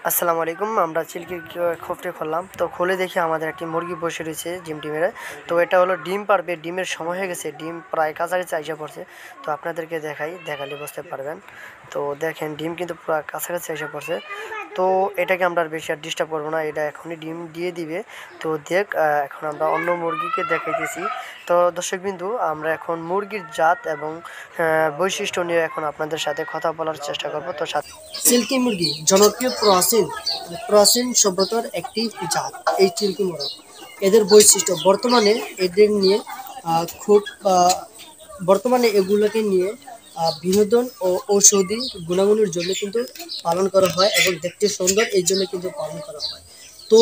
আসসালামু আলাইকুম। আমরা চিল্কির খোপটি খুললাম, তো খুলে দেখি আমাদের একটি মুরগি বসে রয়েছে ডিম মেরে। তো এটা হলো ডিম পারবে, ডিমের সময় হয়ে গেছে, ডিম প্রায় কাছাকাছি আইসা পড়ছে। তো আপনাদেরকে দেখালে বুঝতে পারবেন। তো দেখেন ডিম কিন্তু পুরো কাছাকাছি এসে পড়ছে। তো এটাকে আমরা আর বেশি আর ডিস্টার্ব করবো না, এটা এখনই ডিম দিয়ে দিবে। তো এখন আমরা অন্য মুরগিকে দেখাইতেছি। তো দর্শকবিন্দু, আমরা এখন মুরগির জাত এবং বৈশিষ্ট্য নিয়ে এখন আপনাদের সাথে কথা বলার চেষ্টা করবো। তো সিল্কি মুরগি জনপ্রিয় প্রাচীন সভ্যতার একটি জাত। এই সিল্কি মুরগ এদের বৈশিষ্ট্য বর্তমানে এদের নিয়ে খুব বর্তমানে এগুলোকে নিয়ে বিনোদন ও ঔষধি গুণাগুণের জন্য কিন্তু পালন করা হয় এবং দেখতে সুন্দর এই জন্য কিন্তু পালন করা হয়। তো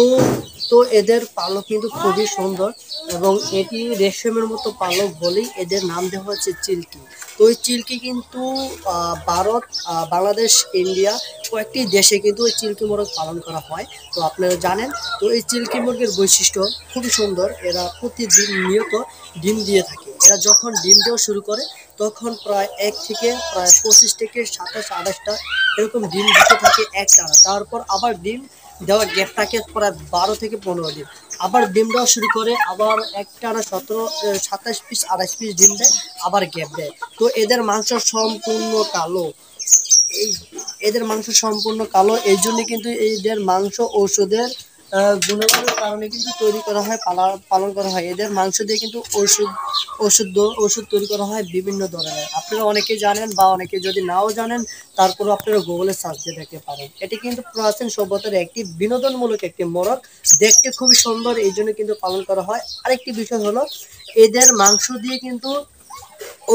তো এদের পালক কিন্তু খুবই সুন্দর এবং এটি রেশমের মতো পালক বলেই এদের নাম দেওয়া হচ্ছে চিল্কি। তো এই চিল্কি কিন্তু ভারত, বাংলাদেশ, ইন্ডিয়া কয়েকটি দেশে কিন্তু এই চিল্কি মোরগ পালন করা হয়। তো আপনারা জানেন। তো এই চিল্কি মুরগির বৈশিষ্ট্য খুবই সুন্দর। এরা প্রতিদিন নিয়ত ডিম দিয়ে থাকে। এরা যখন ডিম দেওয়া শুরু করে তখন প্রায় 25 থেকে 27-28টা এরকম ডিম দিতে থাকে একটানা। তারপর আবার ডিম দেওয়ার গ্যাপ থাকে প্রায় 12 থেকে 15 দিন। আবার ডিম দেওয়া শুরু করে, আবার একটানা 27 পিস 28 পিস ডিম দেয়, আবার গ্যাপ দেয়। তো এদের মাংস সম্পূর্ণ কালো। এই এদের মাংস সম্পূর্ণ কালো, এই জন্য কিন্তু এদের মাংস ঔষধের গুণাগুণের কারণে কিন্তু তৈরি করা হয়, পালন করা হয়। এদের মাংস দিয়ে কিন্তু ওষুধ তৈরি করা হয় বিভিন্ন ধরনের। আপনারা অনেকে জানেন বা অনেকে যদি নাও জানেন, তারপরে আপনারা গুগলে সার্চ দিয়ে দেখতে পারেন। এটি কিন্তু প্রাচীন সভ্যতার একটি বিনোদনমূলক একটি মোরগ, দেখতে খুবই সুন্দর, এই জন্য কিন্তু পালন করা হয়। আরেকটি বিষয় হলো, এদের মাংস দিয়ে কিন্তু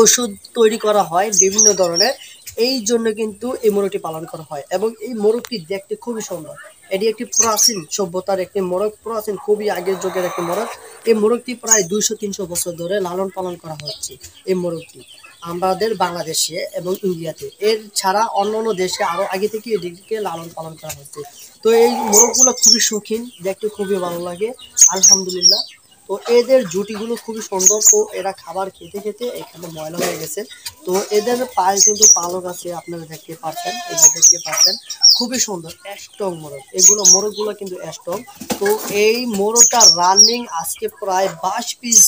ওষুধ তৈরি করা হয় বিভিন্ন ধরনের, এই জন্য কিন্তু এই মোরগটি পালন করা হয় এবং এই মোরগটি দেখতে খুবই সুন্দর। এটি একটি প্রাচীন সভ্যতার একটি মোরগ, প্রাচীন খুবই আগের যুগের একটি মোরগ। এই মোরগটি প্রায় 200-300 বছর ধরে লালন পালন করা হচ্ছে। এই মোরগটি আমাদের বাংলাদেশে এবং ইন্ডিয়াতে, এর ছাড়া অন্যান্য দেশে আরো আগে থেকে এটিকে লালন পালন করা হচ্ছে। তো এই মোরগগুলো খুবই শৌখিন, দেখতে খুবই ভালো লাগে, আলহামদুলিল্লাহ। তো এদের জুটিগুলো খুবই সুন্দর। তো এরা খাবার খেতে খেতে এখানে ময়লা হয়ে গেছে। তো এদের পায়ে কিন্তু পালক আছে, আপনারা দেখতে পাচ্ছেন, এই যে দেখতে পাচ্ছেন, খুবই সুন্দর স্ট্রং মোরগ। এগুলো মোরগগুলো কিন্তু স্ট্রং। তো এই মোরগটা রানিং আজকে প্রায় 22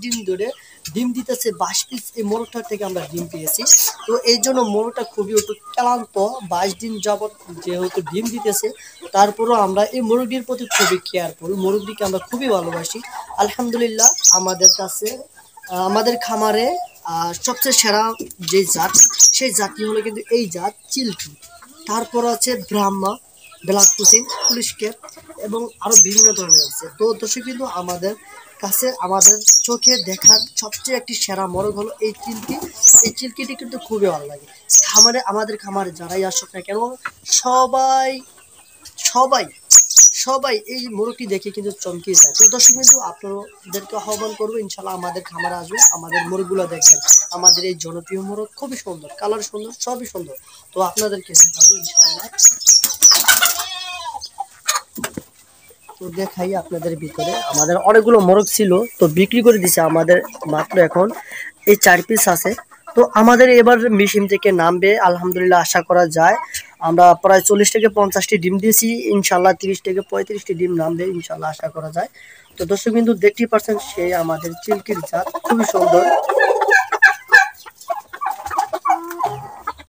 দিন ধরে ডিম দিতেছে। 22 পিস এই মোরগটার থেকে আমরা ডিম পেয়েছি। তো এই জন্য মোরগটা খুবই একটু ক্লান্ত। 22 দিন যাবত যেহেতু ডিম দিতেছে, তারপরও আমরা এই মুরগির প্রতি খুবই কেয়ারফুল। মুরগিকে আমরা খুবই ভালোবাসি, আলহামদুলিল্লাহ। আমাদের কাছে আমাদের খামারে সবচেয়ে সেরা যে জাত, সেই জাতটি হলো কিন্তু এই জাত চিল্কি। তারপর আছে Brahma, black cuisine, police cap এবং আরো বিভিন্ন ধরনের আছে। তো দর্শক কিন্তু আমাদের কাছে, আমাদের চোখে দেখার সবচেয়ে একটি সেরা মোরগ হলো এই চিল্কি। এই চিল্কিটি কিন্তু খুবই ভালো লাগে। আমাদের খামারে যারাই আসুক না কেন, সবাই সবাই সবাই এই মোরগটি দেখে কিন্তু চমকে যায়। তো দর্শক কিন্তু আপনাদেরকে আহ্বান করবো, ইনশাল্লাহ আমাদের খামারে আসবেন, আমাদের মোরগগুলো দেখবেন। আমাদের এই জনপ্রিয় মোরগ খুবই সুন্দর, কালার সুন্দর, সবই সুন্দর। তো আপনাদেরকে দেখাবো ইনশাল্লাহ। তো দেখাই আপনাদের ভিতরে, আমাদের অনেকগুলো মোরগ ছিল, তো বিক্রি করে দিছে আমাদের। মাত্র এখন এই 4 পিস আছে। তো আমাদের এবার মেশিন থেকে নামবে আলহামদুলিল্লাহ, আশা করা যায়। আমরা প্রায় 40 থেকে 50টি ডিম দিয়েছি, ইনশাল্লাহ 30 থেকে 35টি ডিম নামবে ইনশাল্লাহ, আশা করা যায়। তো দর্শক বিন্দু দেখতেই পাচ্ছেন, সেই আমাদের চিল্কির জাত খুবই সুন্দর।